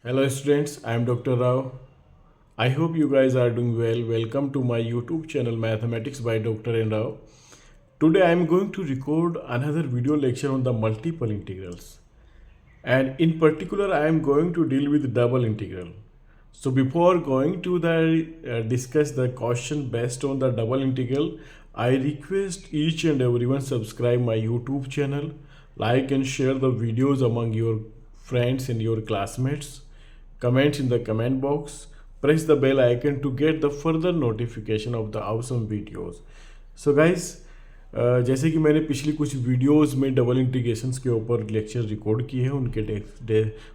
Hello students, I am Dr. Rao. I hope you guys are doing well. Welcome to my YouTube channel Mathematics by Dr. N. Rao. Today I am going to record another video lecture on the multiple integrals. And in particular I am going to deal with double integral. So before going to the discuss the question based on the double integral, I request each and everyone subscribe my YouTube channel, like and share the videos among your friends and your classmates, comment in the comment box, press the bell icon to get the further notification of the awesome videos. So guys, जैसे कि मैंने पिछली कुछ videos में double integrations के ऊपर lecture record किए हैं,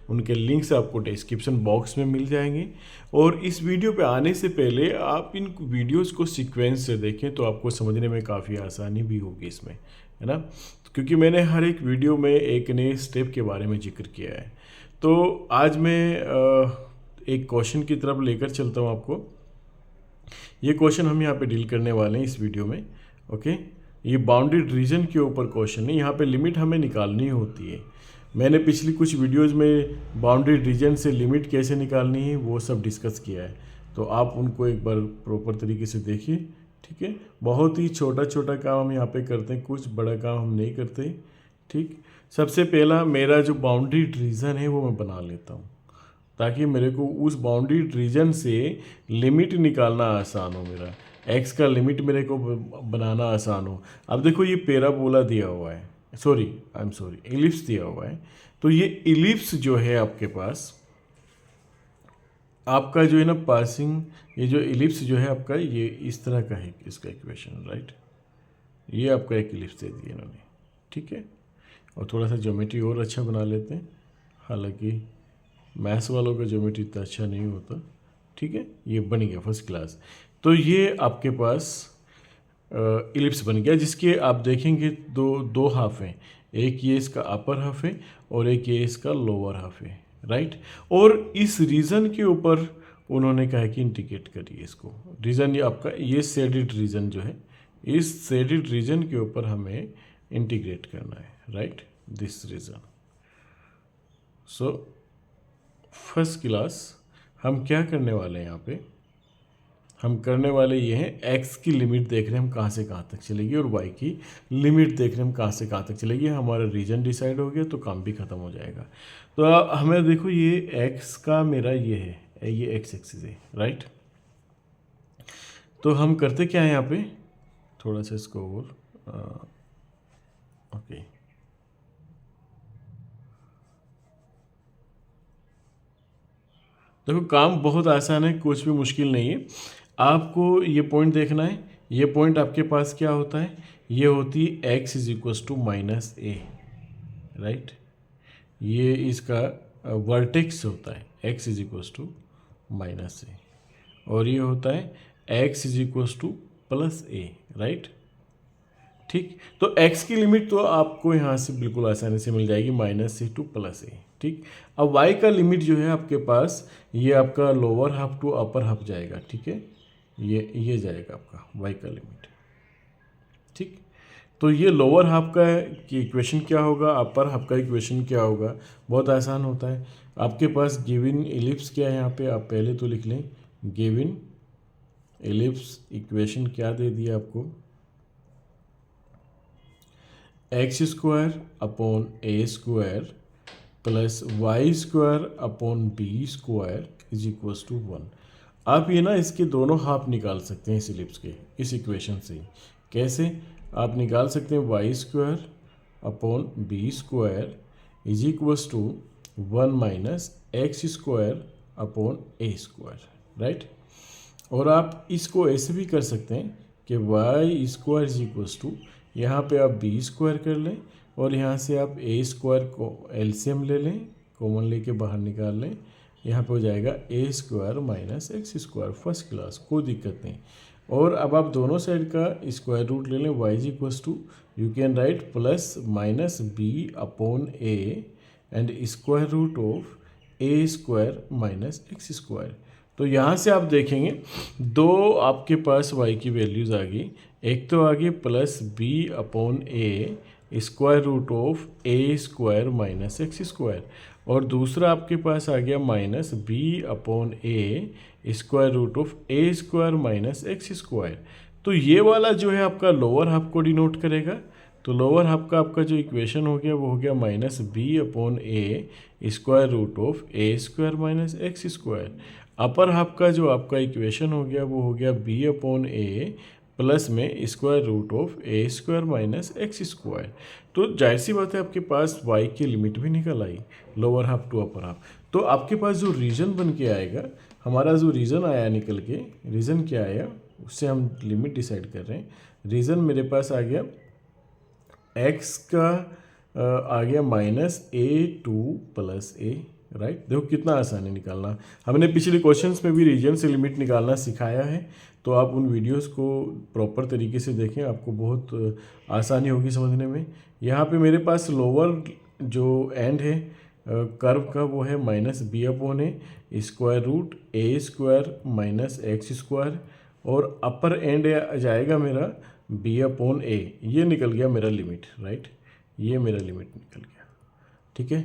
उनके लिंक्स आपको डिस्क्रिप्शन बॉक्स में मिल जाएंगे। और इस वीडियो पे आने से पहले आप इन वीडियोस को सीक्वेंस से देखें तो आपको समझने में काफ़ी आसानी भी होगी इसमें, है ना। क्योंकि मैंने हर एक वीडियो में एक नए स्टेप के बारे में जिक्र किया है। तो आज मैं एक क्वेश्चन की तरफ लेकर चलता हूँ आपको। ये क्वेश्चन हम यहाँ पे डील करने वाले हैं इस वीडियो में। ओके, ये बाउंडेड रीजन के ऊपर क्वेश्चन है। यहाँ पे लिमिट हमें निकालनी होती है। मैंने पिछली कुछ वीडियोस में बाउंडेड रीजन से लिमिट कैसे निकालनी है वो सब डिस्कस किया है, तो आप उनको एक बार प्रॉपर तरीके से देखिए। ठीक है, बहुत ही छोटा छोटा काम हम यहाँ पे करते हैं, कुछ बड़ा काम हम नहीं करते। ठीक, सबसे पहला मेरा जो बाउंडेड रीजन है वो मैं बना लेता हूँ, ताकि मेरे को उस बाउंडेड रीजन से लिमिट निकालना आसान हो। मेरा एक्स का लिमिट मेरे को बनाना आसान हो। अब देखो ये पैराबोला दिया हुआ है, इलिप्स दिया हुआ है। तो ये इलिप्स जो है आपके पास, आपका जो है ना पासिंग, ये जो इलिप्स जो है आपका ये इस तरह का है, इसका इक्वेशन, राइट। ये आपका एक इलिप्स दे दिया इन्होंने, ठीक है। और थोड़ा सा ज्योमेट्री और अच्छा बना लेते हैं, हालांकि मैथ्स वालों का ज्योमेट्री इतना अच्छा नहीं होता। ठीक है, ये बन गया फर्स्ट क्लास। तो ये आपके पास इलिप्स बन गया, जिसके आप देखेंगे दो हाफ हैं। एक ये इसका अपर हाफ है और एक ये इसका लोअर हाफ है, राइट। और इस रीजन के ऊपर उन्होंने कहा कि इंटीग्रेट करिए इसको। रीजन ये आपका ये शेडेड रीजन जो है, इस शेडेड रीजन के ऊपर हमें इंटीग्रेट करना है, right, this region. So first class हम क्या करने वाले हैं यहाँ पे, हम करने वाले ये हैं एक्स की लिमिट देख रहे हैं हम कहाँ से कहाँ तक चलेगी, और वाई की लिमिट देख रहे हैं हम कहाँ से कहाँ तक चलेगी। हमारा रीजन डिसाइड हो गया तो काम भी ख़त्म हो जाएगा। तो हमें देखो ये एक्स का मेरा ये है, ये एक्स एक्सिस है, राइट। तो हम करते क्या है यहाँ पे, थोड़ा सा इसको और ओके, देखो काम बहुत आसान है, कुछ भी मुश्किल नहीं है। आपको ये पॉइंट देखना है। ये पॉइंट आपके पास क्या होता है, ये होती है x is equals to minus A, right. ये इसका वर्टेक्स होता है, x is equals to minus A, और ये होता है x is equals to plus A, right. ठीक, तो x की लिमिट तो आपको यहाँ से बिल्कुल आसानी से मिल जाएगी, माइनस ए टू प्लस ए। ठीक, अब y का लिमिट जो है आपके पास, ये आपका lower half to upper half जाएगा, ठीक है। ये जाएगा आपका y का लिमिट। ठीक, तो ये लोअर हाफ का इक्वेशन क्या होगा, अपर हाफ का इक्वेशन क्या होगा, बहुत आसान होता है। आपके पास गिवन एलिप्स क्या है यहाँ पे, आप पहले तो लिख लें। गिवन एलिप्स इक्वेशन क्या दे दिया आपको, x square upon A square plus Y square upon b square is equals to 1। आप ये ना इसके दोनों हाफ निकाल सकते हैं इस इलिप्स के, इस इक्वेशन से। कैसे आप निकाल सकते हैं, y square upon b square is equals to 1 minus x square upon A square, right. और आप इसको ऐसे भी कर सकते हैं कि y square is equals to, यहाँ पे आप बी स्क्वायर कर लें और यहाँ से आप ए स्क्वायर को एलसीएम ले लें, कॉमन लेके बाहर निकाल लें। यहाँ पे हो जाएगा A square minus x square, first class, कोई दिक्कत नहीं। और अब आप दोनों साइड का स्क्वायर रूट ले लें, y is equals to, you can write plus minus B upon a and square root of A square minus x square. तो यहाँ से आप देखेंगे दो आपके पास y की वैल्यूज़ आ गई। एक तो आ गई plus b upon A square root of A square minus x square. और दूसरा आपके पास आ गया minus B upon A square root of A square minus x square. तो ये वाला जो है आपका लोअर हाफ को डिनोट करेगा। तो लोअर हाफ का आपका जो इक्वेशन हो गया वो हो गया minus B upon A square root of A square minus x square. Upper half का जो आपका इक्वेशन हो गया वो हो गया बी अपॉन ए प्लस में square root of A square minus x square. तो जाहिर सी बात है आपके पास y की लिमिट भी निकल आई, lower half to upper half. तो आपके पास जो रीजन बन के आएगा, हमारा जो रीजन आया निकल के, रीजन क्या आया उससे हम लिमिट डिसाइड कर रहे हैं। रीजन मेरे पास आ गया x का आ गया minus A to plus A, right. देखो कितना आसान है निकालना। हमने पिछले क्वेश्चंस में भी रीजन से लिमिट निकालना सिखाया है, तो आप उन वीडियोस को प्रॉपर तरीके से देखें, आपको बहुत आसानी होगी समझने में। यहाँ पे मेरे पास लोअर जो एंड है कर्व का वो है माइनस बी अपॉन ए स्क्वायर रूट ए स्क्वायर माइनस एक्स स्क्वायर, और अपर एंड जाएगा मेरा बी अपॉन ए। ये निकल गया मेरा लिमिट, राइट। ये मेरा लिमिट निकल गया, ठीक है।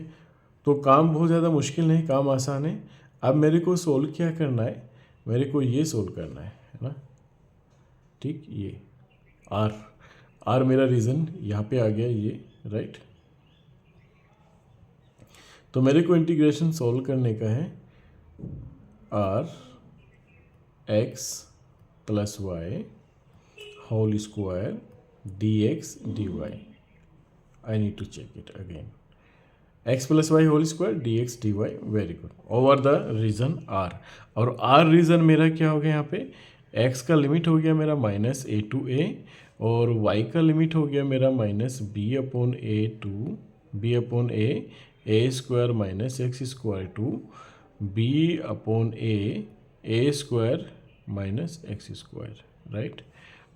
तो काम बहुत ज़्यादा मुश्किल नहीं, काम आसान है। अब मेरे को सोल्व क्या करना है, मेरे को ये सोल्व करना है ना, ठीक। ये आर मेरा रीज़न यहाँ पे आ गया ये, राइट। तो मेरे को इंटीग्रेशन सोल्व करने का है R x plus Y whole square D x D y. I need to check it again. X plus Y whole square D x D y, very good, over the region R. और R region मेरा क्या हो गया यहाँ पे, x का limit हो गया मेरा माइनस ए टू ए, और वाई का लिमिट हो गया मेरा minus B upon A to B upon A square minus x square to B upon A square minus x square, right.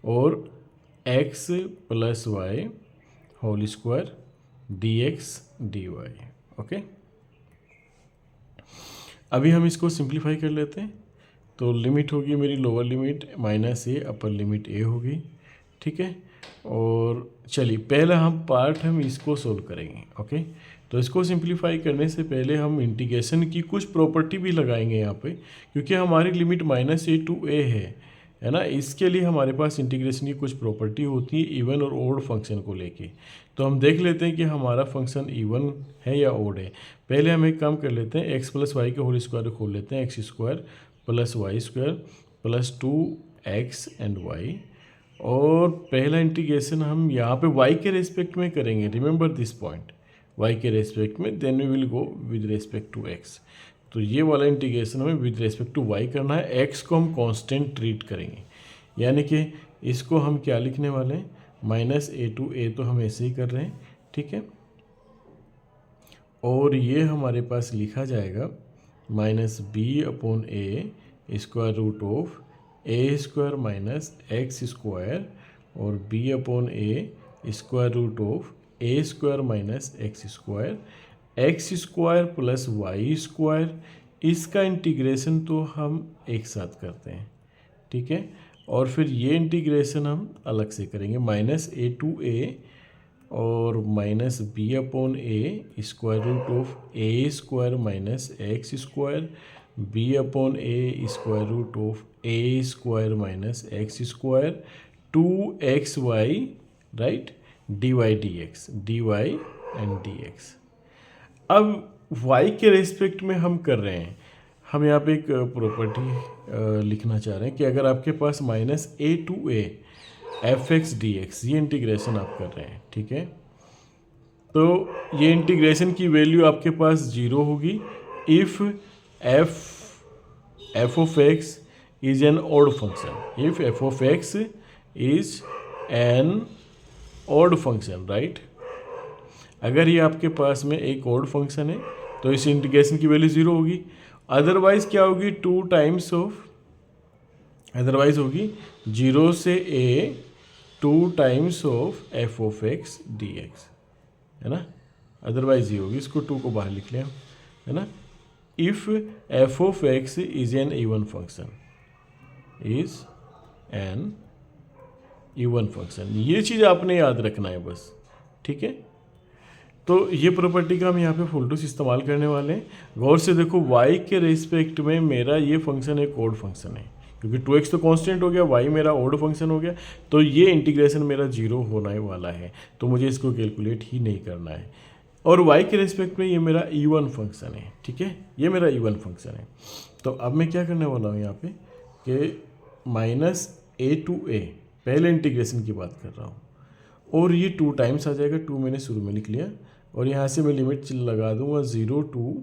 और X plus Y whole square D x D Y, okay. अभी हम इसको simplify कर लेते हैं। तो limit होगी मेरी लोअर लिमिट माइनस ए, अपर लिमिट ए होगी, ठीक है। और चलिए पहले हम इसको सोल्व करेंगे, ओके। तो इसको सिंप्लीफाई करने से पहले हम इंटीग्रेशन की कुछ प्रॉपर्टी भी लगाएंगे यहाँ पे, क्योंकि हमारी लिमिट माइनस ए टू ए है ना। इसके लिए हमारे पास इंटीग्रेशन की कुछ प्रॉपर्टी होती है इवन और ओड फंक्शन को लेके। तो हम देख लेते हैं कि हमारा फंक्शन इवन है या ओड है। पहले हम एक काम कर लेते हैं, एक्स प्लस वाई के होल स्क्वायर खोल लेते हैं, x square plus Y square plus two x and y. और पहला इंटीग्रेशन हम यहाँ पे y के रेस्पेक्ट में करेंगे, रिमेंबर दिस पॉइंट, y के रेस्पेक्ट में, then we will go with respect to x। तो ये वाला इंटीग्रेशन हमें विद रेस्पेक्ट टू y करना है, x को हम कांस्टेंट ट्रीट करेंगे, यानी कि इसको हम क्या लिखने वाले हैं, माइनस ए टू ए, तो हम ऐसे ही कर रहे हैं, ठीक है। और ये हमारे पास लिखा जाएगा minus B upon A square root of A square minus x square और B upon A square root of A square minus x square plus Y square. इसका इंटीग्रेशन तो हम एक साथ करते हैं, ठीक है। और फिर ये इंटीग्रेशन हम अलग से करेंगे, माइनस ए टू ए और minus B upon A square root of A square minus x square b upon A square root of A square minus x square two x y, right, d Y and D x. अब y के respect में हम कर रहे हैं, हम यहाँ पे एक प्रॉपर्टी लिखना चाह रहे हैं कि अगर आपके पास minus A to A F X D X, ये इंटीग्रेशन आप कर रहे हैं, ठीक है। तो ये इंटीग्रेशन की वैल्यू आपके पास जीरो होगी if F of x is an odd function, if F of x is an odd function, right. अगर ये आपके पास में एक ऑड फंक्शन है तो इस इंटीग्रेशन की वैल्यू जीरो होगी। अदरवाइज क्या होगी, टू टाइम्स ऑफ, अदरवाइज होगी जीरो से a two times of f of x D x, है ना। अदरवाइज ये होगी, इसको टू को बाहर लिख लें, है ना। If F of x is an even function, is an even function, ये चीज़ आपने याद रखना है बस, ठीक है। तो ये प्रॉपर्टी का हम यहाँ पे फुल टूस इस्तेमाल करने वाले हैं। गौर से देखो y के रेस्पेक्ट में मेरा ये फंक्शन एक ओड फंक्शन है, क्योंकि 2x तो कांस्टेंट हो गया, y मेरा ओड फंक्शन हो गया, तो ये इंटीग्रेशन मेरा जीरो होने वाला है, तो मुझे इसको कैलकुलेट ही नहीं करना है। और y के रेस्पेक्ट में ये मेरा इवन फंक्शन है, ठीक है, ये मेरा इवन फंक्शन है। तो अब मैं क्या करने वाला हूँ यहाँ पे कि माइनस a टू a, पहले इंटीग्रेशन की बात कर रहा हूँ, और ये 2 टाइम्स आ जाएगा, 2 मैंने शुरू में लिख लिया, और यहाँ से मैं लिमिट लगा दूंगा 0 to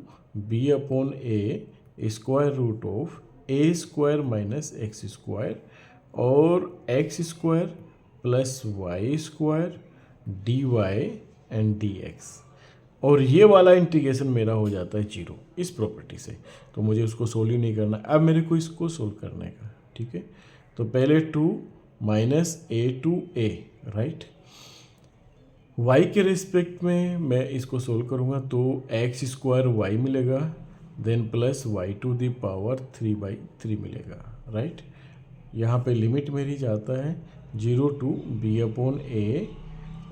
b upon a square root of a square minus x square और X square plus Y square D Y and D X, और ये वाला इंटीग्रेशन मेरा हो जाता है जीरो इस प्रॉपर्टी से। तो मुझे उसको सोल्व ही नहीं करना, अब मेरे को इसको सोल्व करने का, ठीक है। तो पहले 2 minus a to a, right, y के रिस्पेक्ट में मैं इसको सोल्व करूँगा तो एक्स स्क्वायर वाई मिलेगा, then plus y to the power 3/3 मिलेगा, राइट। यहाँ पे लिमिट मेरी जाता है 0 टू b अपॉन a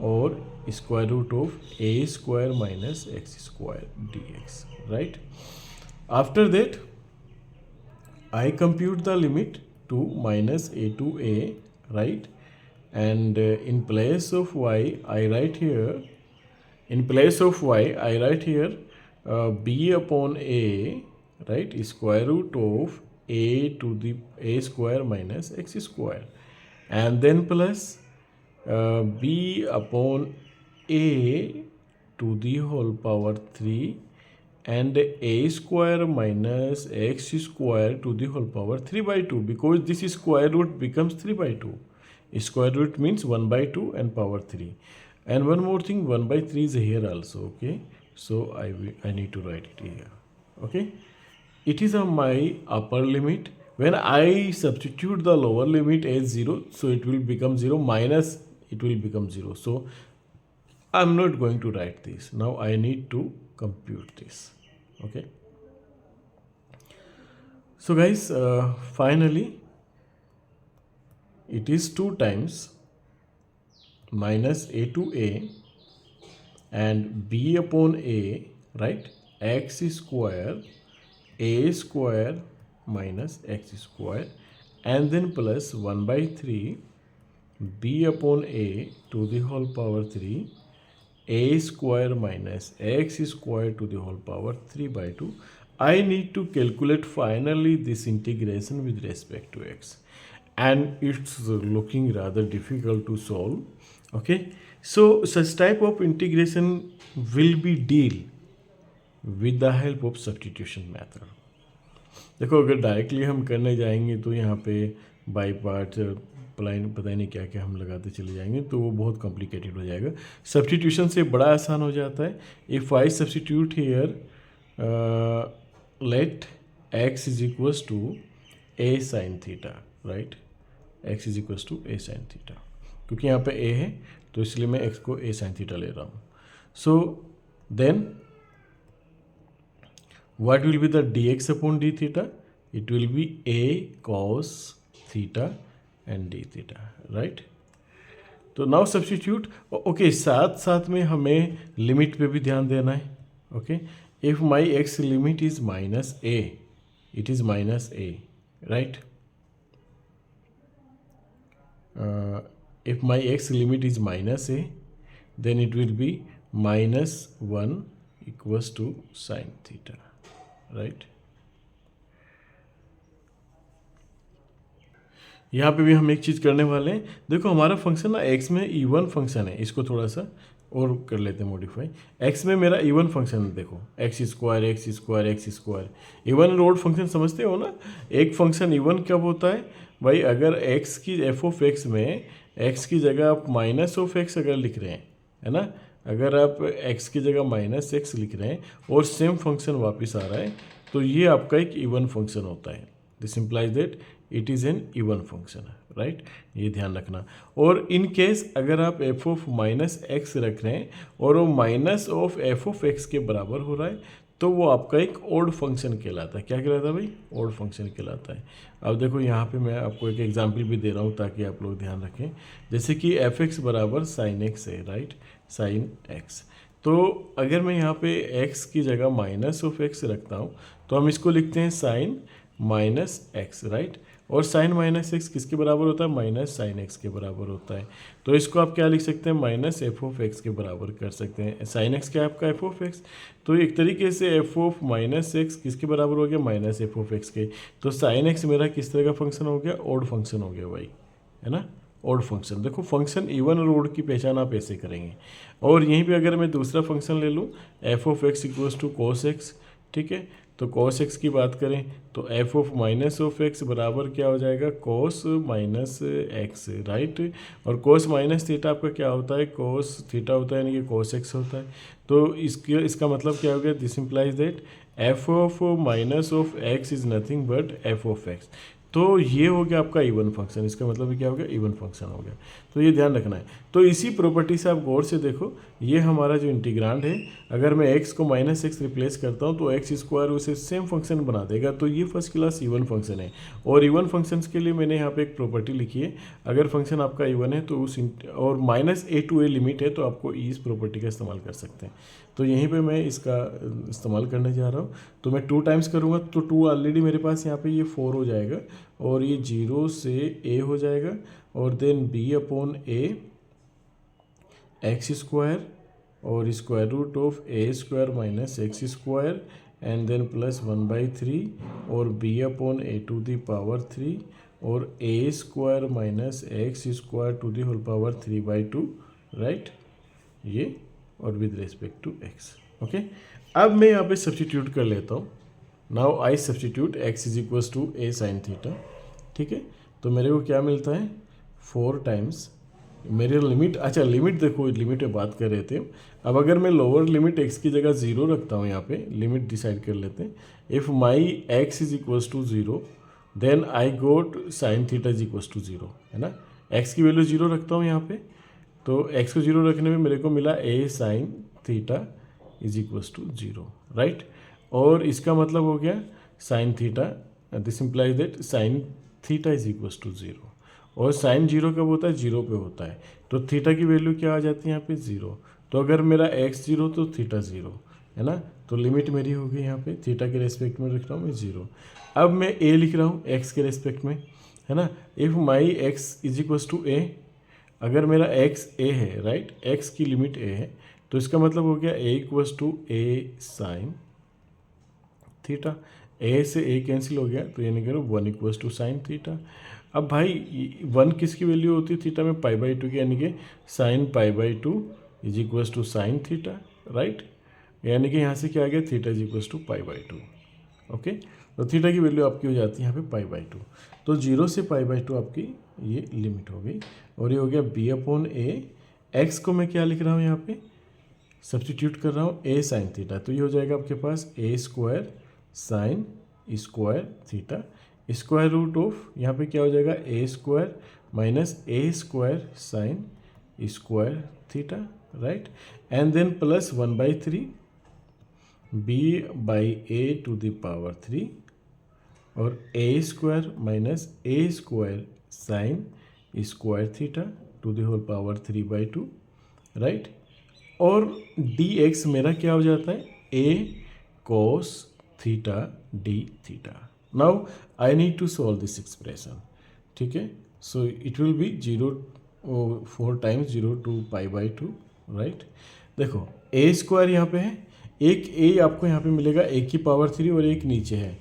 और square root of a square minus x square D x, right. After that I compute the limit to minus a to a, right, and in place of y I write here, b upon a, right, square root of a to the a square minus x square, and then plus b upon a to the whole power 3 and a square minus x square to the whole power 3/2, because this square root becomes 3/2. Square root means 1/2 and power 3. And one more thing, 1/3 is here also, okay. So I need to write it here, okay. It is my upper limit. When I substitute the lower limit as 0, so it will become 0, minus it will become 0. So I'm not going to write this. Now I need to compute this, okay. So guys, finally it is 2 times minus a to a and b upon a, right, x square a square minus x square, and then plus 1/3 b upon a to the whole power 3 a square minus x square to the whole power 3/2. I need to calculate finally this integration with respect to x, and it's looking rather difficult to solve, okay. So such type of integration will be deal with the help of substitution method. देखो, अगर directly हम करने जाएंगे तो यहाँ पे by part प्लाइन पता नहीं क्या क्या हम लगाते चले जाएंगे, तो वो बहुत कॉम्प्लिकेटेड हो जाएगा। सब्सटीट्यूशन से बड़ा आसान हो जाता है। If I substitute here let x is equals to a sin theta, right, x is equals to a sin theta, क्योंकि यहाँ पे a है तो इसलिए मैं x को a sin थीटा ले रहा हूँ। So then what will be the dx upon d theta? It will be a cos theta and d theta, right? तो नाउ सब्सटीट्यूट, ओके, साथ साथ में हमें लिमिट पे भी ध्यान देना है, okay. If my x limit is minus a, it is minus A, right. If my x limit is minus a, then it will be -1 equals to sine theta, right. यहाँ पे भी हम एक चीज़ करने वाले हैं। देखो, हमारा फंक्शन ना एक्स में इवन फंक्शन है, इसको थोड़ा सा और कर लेते हैं मॉडिफाई। एक्स में मेरा इवन फंक्शन है, देखो एक्स स्क्वायर। इवन और ऑड फंक्शन समझते हो ना। एक फंक्शन इवन कब होता है भाई? अगर एक्स की एफ ऑफ एक्स में एक्स की जगह आप माइनस ऑफ एक्स अगर लिख रहे हैं, है ना, अगर आप x की जगह -x लिख रहे हैं और सेम फंक्शन वापस आ रहा है, तो ये आपका एक इवन फंक्शन होता है। This implies that it is an even function, right, ये ध्यान रखना। और इन केस अगर आप f ऑफ -x रख रहे हैं और वो minus of f of x के बराबर हो रहा है, तो वो आपका एक ऑड फंक्शन कहलाता है। क्या कहलाता है भाई? ऑड फंक्शन कहलाता है। अब देखो, यहाँ पे मैं आपको एक एग्जांपल भी दे रहा हूँ ताकि आप लोग ध्यान रखें। जैसे कि f(x) बराबर sin x है, राइट, sin x। तो अगर मैं यहाँ पे x की जगह माइनस ऑफ एक्स रखता हूँ तो हम इसको लिखते हैं साइन माइनस एक्स, राइट। और साइन माइनस एक्स किसके बराबर होता है, माइनस साइन एक्स के बराबर होता है। तो इसको आप क्या लिख सकते हैं, माइनस एफ ऑफ एक्स के बराबर कर सकते हैं। साइन एक्स क्या है आपका, एफ ऑफ एक्स। तो एक तरीके से एफ ऑफ माइनस एक्स किसके बराबर हो गया, माइनस एफ ऑफ एक्स के। तो साइन एक्स मेरा किस तरह का फंक्शन हो गया, ऑड फंक्शन हो गया भाई, है ना, ऑड फंक्शन। देखो फंक्शन इवन और ऑड की पहचान आप ऐसे करेंगे। और यहीं पे अगर मैं दूसरा फंक्शन ले लूँ, f of x equals to cos x, ठीक है। तो कोस एक्स की बात करें तो f of minus of x बराबर क्या हो जाएगा, कोस माइनस एक्स, राइट। और कोस माइनस थीटा आपका क्या होता है, कोस थीटा होता है, यानी कि कोस एक्स होता है। तो इसका मतलब क्या हो गया, this implies that F of minus of x is nothing but F of x. तो ये हो गया आपका इवन फंक्शन, इसका मतलब क्या हो गया, इवन फंक्शन हो गया। तो ये ध्यान रखना है। तो इसी प्रॉपर्टी से आप गौर से देखो, ये हमारा जो इंटीग्रांड है, अगर मैं x को माइनस एक्स रिप्लेस करता हूँ तो एक्स स्क्वायर उसे सेम फंक्शन बना देगा। तो ये फर्स्ट क्लास इवन फंक्शन है। और इवन फंक्शंस के लिए मैंने यहाँ पे एक प्रॉपर्टी लिखी है, अगर फंक्शन आपका इवन है तो और minus a to a limit है तो आपको इस प्रॉपर्टी का इस्तेमाल कर सकते हैं। तो यहीं पे मैं इसका इस्तेमाल करने जा रहा हूँ। तो मैं 2 टाइम्स करूँगा तो 2 ऑलरेडी मेरे पास यहाँ पे ये 4 हो जाएगा, और ये 0 से a हो जाएगा, और then b upon a X square और square root of A square minus x square and then plus 1/3 और b upon a to the power 3 और a square minus x square to the whole power 3/2, right, ये और with respect to x, okay. अब मैं यहाँ पे substitute कर लेता हूँ। Now I substitute x is equals to a sine theta, ठीक है। तो मेरे को क्या मिलता है, 4 टाइम्स मेरे लिमिट, अच्छा लिमिट देखो, लिमिट पे बात कर रहे थे। अब अगर मैं लोअर लिमिट x की जगह 0 रखता हूँ, यहाँ पे लिमिट डिसाइड कर लेते हैं। If my x is equals to 0 then I got sine theta is equals to 0, है ना। x की वैल्यू 0 रखता हूँ यहाँ पे, तो x को 0 रखने में मेरे को मिला a sine theta is equals to 0, right. और इसका मतलब हो गया sine theta, this implies that sine theta is equals to 0। और साइन 0 कब होता है, 0 पे होता है। तो थीटा की वैल्यू क्या आ जाती है यहाँ पे, 0। तो अगर मेरा x 0 तो थीटा 0, है ना। तो लिमिट मेरी हो गई यहाँ पे, थीटा के रेस्पेक्ट में लिख रहा हूँ मैं 0। अब मैं a लिख रहा हूँ x के रेस्पेक्ट में, है ना। If my x is equals to a, अगर मेरा x a है, राइट, x की लिमिट a है, तो इसका मतलब हो गया a equals to a sine theta. a से a कैंसिल हो गया, तो यानी कि 1 इक्वल्स टू साइन थीटा। अब भाई 1 किसकी वैल्यू होती है थीटा में, π/2 की, यानी कि sine π/2 is equals to sine theta, right. यानी कि यहाँ से क्या आ गया, theta is equals to π/2, okay. तो थीटा की वैल्यू आपकी हो जाती है यहाँ पे π/2। तो 0 से π/2 आपकी ये लिमिट हो गई। और ये हो गया b अपॉन a, x को मैं क्या लिख रहा हूँ यहाँ पे, सब्सटीट्यूट कर रहा हूँ a साइन थीटा। तो ये हो जाएगा आपके पास a square sine square theta, square root of यहाँ पे क्या हो जाएगा, a square minus a square sine square theta, right. And then plus 1/3 b/a to the power 3 और a square minus a square sine square theta to the whole power 3/2, right. और dx मेरा क्या हो जाता है, a cos theta d theta. Now I need to solve this expression, ठीक है। So it will be 4 times 0 to π/2, right. देखो a square यहाँ पे है, एक a आपको यहाँ पे मिलेगा a की पावर 3 और एक नीचे है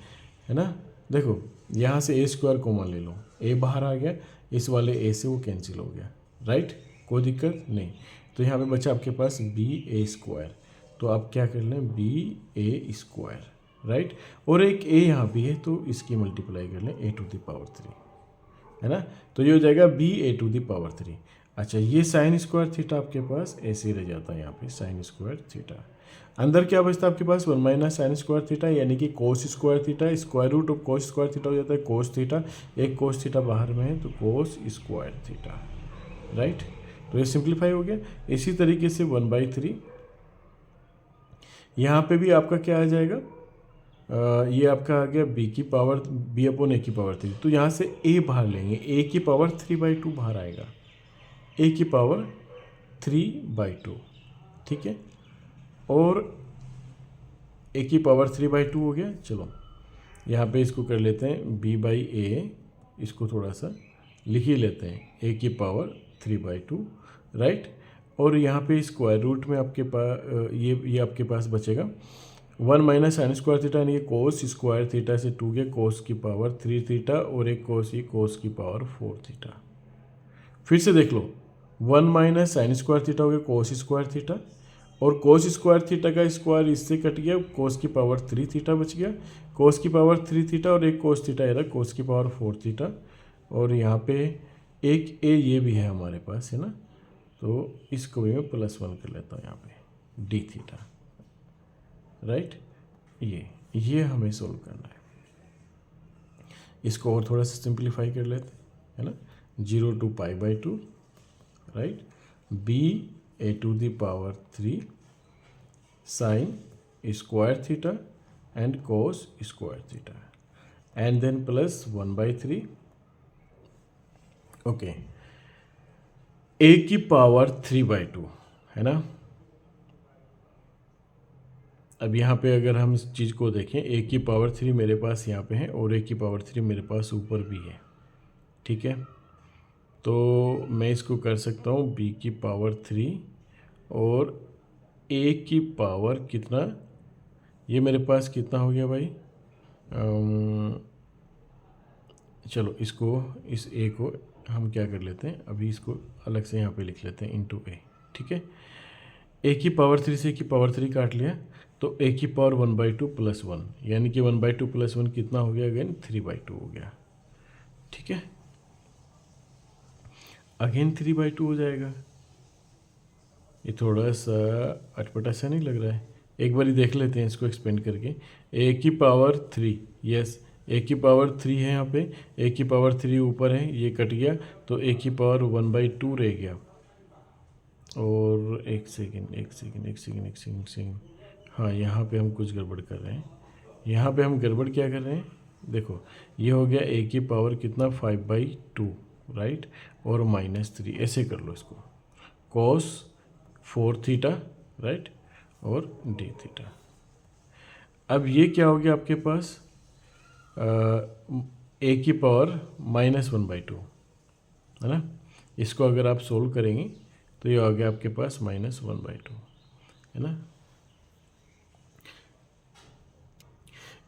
ना। देखो यहाँ से a स्क्वायर कॉमन ले लो, a बाहर आ गया, इस वाले a से वो कैंसिल हो गया, राइट, कोई दिक्कत नहीं। तो यहाँ पे बचा आपके पास b a स्क्वायर, तो आप क्या कर लें, b a स्क्वायर, राइट। और एक a यहाँ भी है तो इसकी मल्टीप्लाई कर लें a टू द पावर 3, है ना। तो ये हो जाएगा b a to the power 3। अच्छा, ये साइन स्क्वायर थीटा आपके पास ऐसे ही रह जाता है, यहाँ पे साइन स्क्वायर थीटा। अंदर क्या बचता है आपके पास, 1 माइनस साइन स्क्वायर थीटा, यानी कि cos square theta, square root of cos square theta हो जाता है कोस थीटा। एक कोस थीटा बाहर में है तो कोस स्क्वायर थीटा, राइट। तो ये सिंप्लीफाई हो गया। इसी तरीके से 1/3 यहाँ पे भी आपका क्या आ जाएगा, ये आपका आ गया b की पावर b अपॉन a की पावर 3। तो यहाँ से a बाहर लेंगे, a की पावर 3/2 बाहर आएगा, a की पावर 3/2, ठीक है। और ए की पावर 3/2 हो गया। चलो यहाँ पे इसको कर लेते हैं b/a, इसको थोड़ा सा लिख ही लेते हैं, ए की पावर 3/2, राइट। और यहाँ पे स्क्वायर रूट में आपके पास ये आपके पास बचेगा 1 माइनस साइन स्क्वायर थीटा, यानी कि कोस स्क्वायर थीटा से 2 के कोस की पावर 3 थीटा और एक कोस की पावर 4 थीटा। फिर से देख लो, 1 माइनस साइन स्क्वायर थीटा हो गया कोस स्क्वायर थीटा, और कोस स्क्वायर थीटा का स्क्वायर इससे कट गया, कोस की पावर 3 थीटा बच गया, कोस की पावर 3 थीटा और एक कोस थीटा रहा कोस की पावर 4 थीटा, और यहाँ पे एक ए ये भी है हमारे पास, है ना। तो इसको भी मैं +1 कर लेता हूँ यहाँ पे डी थीटा, राइट। ये हमें सोल्व करना है। इसको और थोड़ा सा सिंप्लीफाई कर लेते हैं, है ना। 0 to π/2, right. b/3 sine square theta and cos square theta, and then plus 1/3, okay, A की पावर 3/2, है ना। अब यहाँ पे अगर हम इस चीज़ को देखें, ए की पावर 3 मेरे पास यहाँ पे है और ए की पावर 3 मेरे पास ऊपर भी है, ठीक है। तो मैं इसको कर सकता हूँ b की पावर 3 और a की पावर कितना, ये मेरे पास कितना हो गया भाई, चलो इसको, इस a को हम क्या कर लेते हैं, अभी इसको अलग से यहाँ पे लिख लेते हैं इंटू a, ठीक है। a की पावर 3 से a की पावर 3 काट लिया, तो a की पावर 1/2 + 1, यानी कि 1/2 + 1 कितना हो गया, अगेन 3/2 हो गया, ठीक है। अगेन 3/2 हो जाएगा। ये थोड़ा सा अटपटा सा नहीं लग रहा है, एक बार देख लेते हैं इसको एक्सपेंड करके। ए की पावर 3, यस, ए की पावर 3 है यहाँ पे, ए की पावर 3 ऊपर है, ये कट गया, तो ए की पावर 1/2 रह गया। और एक सेकेंड, हाँ, यहाँ पे हम कुछ गड़बड़ कर रहे हैं। यहाँ पे हम गड़बड़ क्या कर रहे हैं, देखो, ये हो गया ए की पावर कितना 5/2, राइट, और -3, ऐसे कर लो इसको, cos 4 थीटा, राइट, और डी थीटा। अब ये क्या हो गया आपके पास, ए की पावर -1/2, है ना। इसको अगर आप सोल्व करेंगे तो ये आ गया आपके पास -1/2, है ना।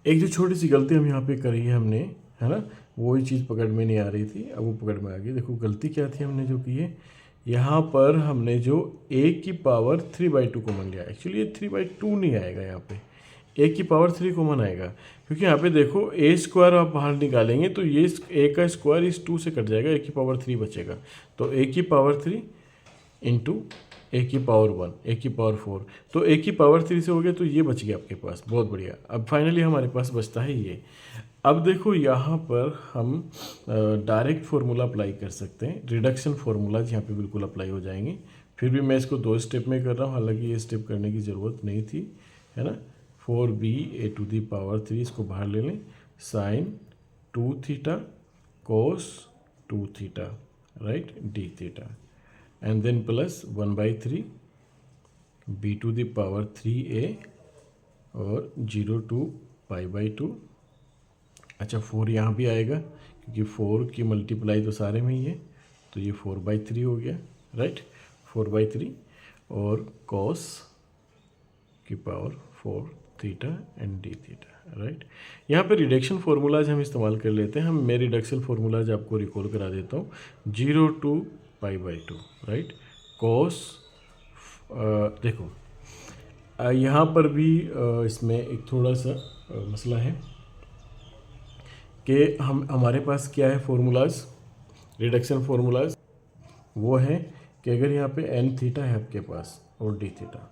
एक जो छोटी सी गलती हम यहाँ पे करी है हमने, है ना, वही चीज़ पकड़ में नहीं आ रही थी, अब वो पकड़ में आ गई। देखो गलती क्या थी हमने जो की है, यहाँ पर हमने जो a की पावर 3/2 कॉमन लिया, एक्चुअली ये 3/2 नहीं आएगा, यहाँ पे a की पावर 3 कॉमन आएगा, क्योंकि यहाँ पे देखो a² आप बाहर निकालेंगे तो ये a का स्क्वायर इस 2 से कट जाएगा, a की पावर 3 बचेगा, तो a की पावर 3 इंटू ए की पावर 1, ए की पावर 4, तो ए की पावर 3 से हो गया, तो ये बच गया आपके पास, बहुत बढ़िया। अब फाइनली हमारे पास बचता है ये। अब देखो यहाँ पर हम डायरेक्ट फार्मूला अप्लाई कर सकते हैं, रिडक्शन फार्मूलाज यहाँ पे बिल्कुल अप्लाई हो जाएंगे। फिर भी मैं इसको 2 स्टेप में कर रहा हूँ, हालांकि ये स्टेप करने की ज़रूरत नहीं थी, है ना। 4b/3 इसको बाहर ले लें, sine 2 theta cos 2 theta, right, d theta, and then plus 1/3 b⁴a और 0 to π/2। अच्छा 4 यहाँ भी आएगा, क्योंकि 4 की मल्टीप्लाई तो सारे में ही है, तो ये 4/3 हो गया, राइट, 4/3 और cos की power 4 theta and D theta, right. यहाँ पे रिडक्शन फार्मूलाज हम इस्तेमाल कर लेते हैं। मैं रिडक्शन फार्मूलाज आपको रिकॉल करा देता हूँ। 0 to π/2, राइट, कॉस, देखो यहाँ पर भी इसमें एक थोड़ा सा मसला है कि हमारे पास क्या है फार्मूलाज, रिडक्शन फार्मूलाज, वो है कि अगर यहाँ पे n थीटा है आपके पास और d थीटा,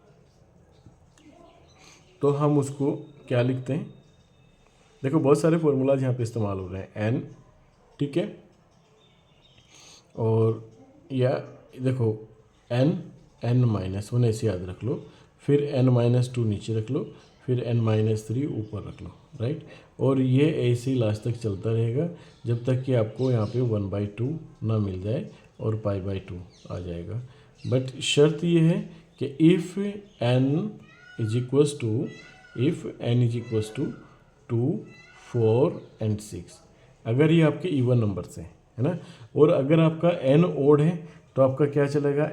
तो हम उसको क्या लिखते हैं, देखो बहुत सारे फार्मूलाज यहाँ पे इस्तेमाल हो रहे हैं, n, ठीक है, और या देखो n-1 ऐसे याद रख लो, फिर n-2 नीचे रख लो, फिर n-3 ऊपर रख लो, राइट। और ये ऐसे ही लास्ट तक चलता रहेगा जब तक कि आपको यहाँ पे 1/2 ना मिल जाए और π/2 आ जाएगा। बट शर्त ये है कि if n is equals to if n is equals to 2, 4 and 6, अगर ये आपके इवन नंबर से है ना। और अगर आपका n ओड है तो आपका क्या चलेगा,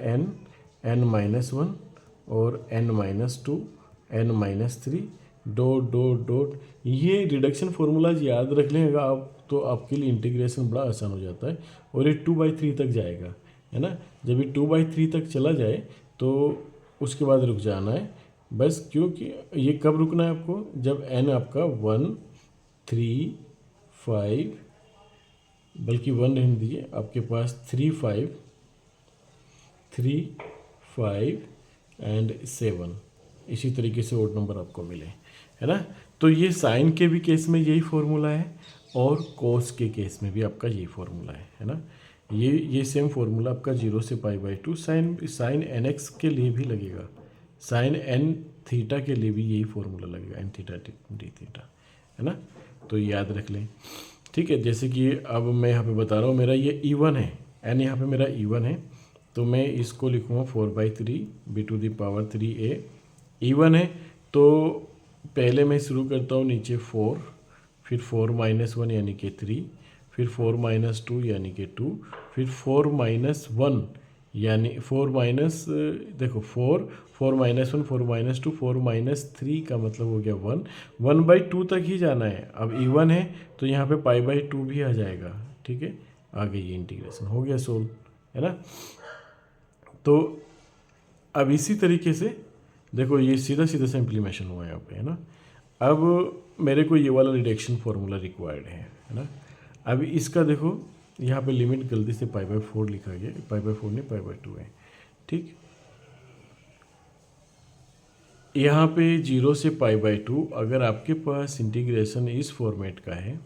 n-1 और n-2, n-3 dot dot dot. ये रिडक्शन फार्मूलाज याद रख लें अगर आप, तो आपके लिए इंटीग्रेशन बड़ा आसान हो जाता है। और ये 2/3 तक जाएगा, है ना। जब ये 2/3 तक चला जाए तो उसके बाद रुक जाना है बस, क्योंकि ये कब रुकना है आपको, जब n आपका 1, 3, 5, बल्कि 1 रहने दीजिए, आपके पास 3, 5 एंड 7 इसी तरीके से ओड नंबर आपको मिले, है ना। तो ये साइन के भी केस में यही फॉर्मूला है और कोस के केस में भी आपका यही फॉर्मूला है ना। ये सेम फॉर्मूला आपका 0 से π/2 साइन nx के लिए भी लगेगा, साइन n थीटा के लिए भी यही फॉर्मूला लगेगा, n थीटा डी थीटा, है ना। तो याद रख लें, ठीक है। जैसे कि अब मैं यहाँ पे बता रहा हूँ, मेरा ये इवन है, n यहाँ पे मेरा इवन है, तो मैं इसको लिखूँगा 4/3 b⁻³ इवन है। तो पहले मैं शुरू करता हूँ नीचे 4, फिर 4-1 यानी कि 3, फिर 4-2 यानी कि 2, फिर 4-1 यानी 4 4, 4-1, 4-2, 4-3 का मतलब हो गया 1, 1/2 तक ही जाना है। अब इवन है तो यहाँ पे π/2 भी आ जाएगा, ठीक है। आगे ये इंटीग्रेशन हो गया सोल्व, है ना। तो अब इसी तरीके से देखो ये सीधा सीधा सा इम्प्लीमेशन हुआ है यहाँ पे, है ना। अब मेरे को ये वाला रिडक्शन फार्मूला रिक्वायर्ड है ना। अब इसका देखो यहाँ पे लिमिट गलती से π/4 लिखा गया, π/4 नहीं π/2 है, ठीक। यहाँ पे 0 से π/2 अगर आपके पास इंटीग्रेशन इस फॉर्मेट का है,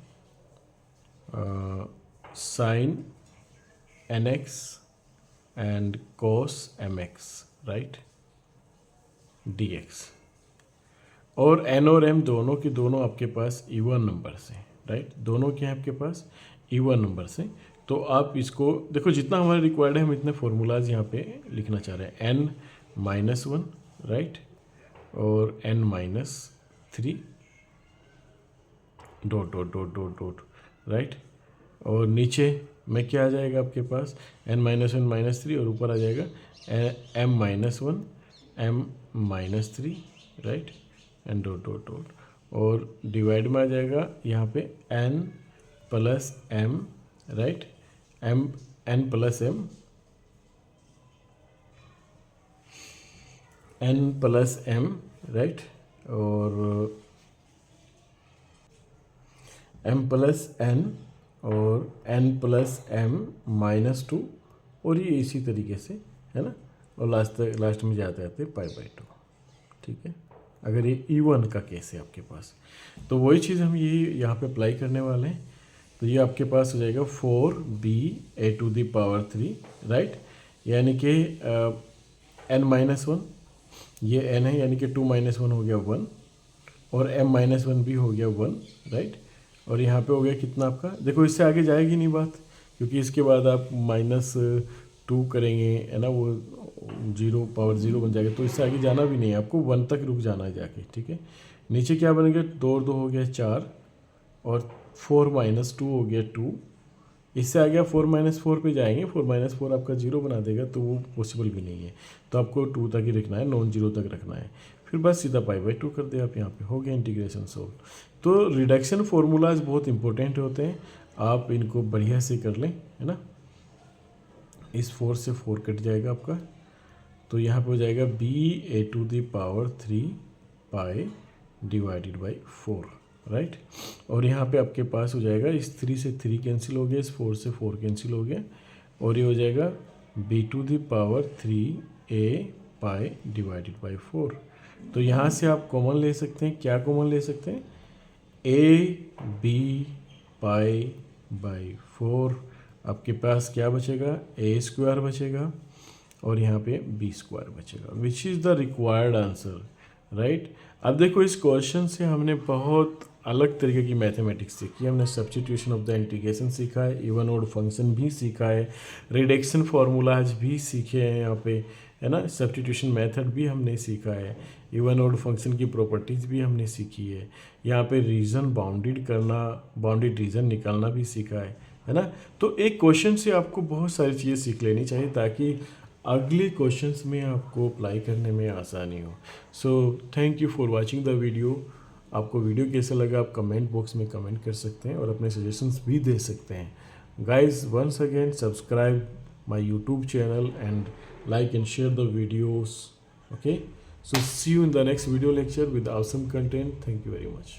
sine nx and cos mx, right, dx, और n और m दोनों के दोनों आपके पास इवन नंबर से, राइट, दोनों के हैं आपके पास इवन नंबर से। तो आप इसको देखो, जितना हमारा रिक्वायर्ड है हम इतने फार्मूलाज यहाँ पे लिखना चाह रहे हैं, n-1, राइट, और n-3 dot dot dot dot dot, right. और नीचे में क्या आ जाएगा आपके पास, n-1 -3, और ऊपर आ जाएगा m-1 m-3, right, and dot dot dot, और डिवाइड में आ जाएगा यहाँ पे n + m, right, n + m, right, और m + n और n + m -2, और ये इसी तरीके से, है ना। और लास्ट में जाते आते π/2, ठीक है। अगर ये इवन का केस है आपके पास, तो वही चीज़ हम ये यहाँ पे अप्लाई करने वाले हैं। तो ये आपके पास हो जाएगा 4b⁻3, राइट, यानी कि n-1, ये n है यानी कि 2-1 हो गया 1, और m-1 भी हो गया 1, राइट। और यहाँ पे हो गया कितना आपका, देखो इससे आगे जाएगी नहीं बात, क्योंकि इसके बाद आप -2 करेंगे, है ना, वो 0 बन जाएगा, तो इससे आगे जाना भी नहीं है, आपको 1 तक रुक जाना है जाके, ठीक है। नीचे क्या बनेगा, 2 और 2 हो गया 4, और 4-2 हो गया 2, इससे आ गया 4-4 पे जाएंगे, 4-4 आपका 0 बना देगा, तो वो पॉसिबल भी नहीं है। तो आपको 2 तक ही रखना है, नॉन जीरो तक रखना है, फिर बस सीधा π/2 कर दे आप, यहाँ पे हो गया इंटीग्रेशन सोल्व। तो रिडक्शन फार्मूलाज बहुत इंपॉर्टेंट होते हैं, आप इनको बढ़िया से कर लें, है ना। इस 4 से 4 कट जाएगा आपका, तो यहाँ पे हो जाएगा b⁻3 π/4, राइट। और यहाँ पे आपके पास हो जाएगा, इस 3 से 3 कैंसिल हो गया, इस 4 से 4 कैंसिल हो गया, और ये हो जाएगा b⁻3a π/4। तो यहाँ से आप कॉमन ले सकते हैं, क्या कॉमन ले सकते हैं, ab π/4, आपके पास क्या बचेगा, a² बचेगा, और यहाँ पे b² बचेगा, which is the required answer, right. अब देखो इस क्वेश्चन से हमने बहुत अलग तरीके की मैथमेटिक्स सीखी, हमने सब्स्टिट्यूशन ऑफ द इंटीग्रेशन सीखा है, इवन ऑड फंक्शन भी सीखा है, रिडक्शन फार्मूलाज भी सीखे हैं यहाँ पे, है ना। सब्स्टिट्यूशन मेथड भी हमने सीखा है, इवन ऑड फंक्शन की प्रॉपर्टीज़ भी हमने सीखी है, यहाँ पे रीज़न बाउंडेड करना, बाउंडेड रीज़न निकालना भी सीखा है ना। तो एक क्वेश्चन से आपको बहुत सारी चीज़ें सीख लेनी चाहिए ताकि अगले क्वेश्चंस में आपको अप्लाई करने में आसानी हो। So thank you for watching the video. आपको वीडियो कैसा लगा आप कमेंट बॉक्स में कमेंट कर सकते हैं और अपने सजेशंस भी दे सकते हैं। Guys once again subscribe my YouTube channel and like and share the videos. Okay, so see you in the next video lecture with awesome content. Thank you very much.